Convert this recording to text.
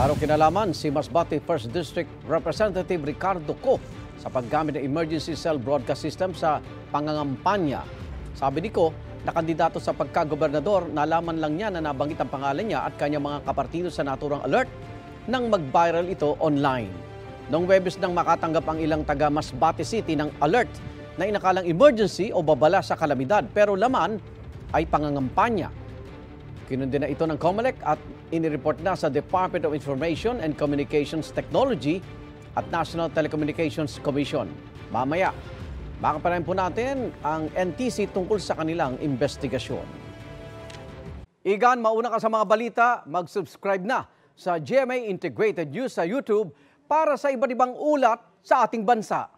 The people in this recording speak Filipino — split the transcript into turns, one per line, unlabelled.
Klaro kinalaman si Masbate 1st District Representative Ricardo Co sa paggamit ng emergency cell broadcast system sa pangangampanya. Sabi ni Co, na kandidato sa pagkagobernador, nalaman lang niya na nabanggit ang pangalan niya at kanyang mga kapartido sa naturang alert nang mag-viral ito online. Noong Huwebes nang makatanggap ang ilang taga Masbate City ng alert na inakalang emergency o babala sa kalamidad pero laman ay pangangampanya. Kinundi na ito ng COMELEC at inireport na sa Department of Information and Communications Technology at National Telecommunications Commission. Mamaya, makapanayin po natin ang NTC tungkol sa kanilang investigasyon. Igan, mauna ka sa mga balita, mag-subscribe na sa GMA Integrated News sa YouTube para sa iba't ibang ulat sa ating bansa.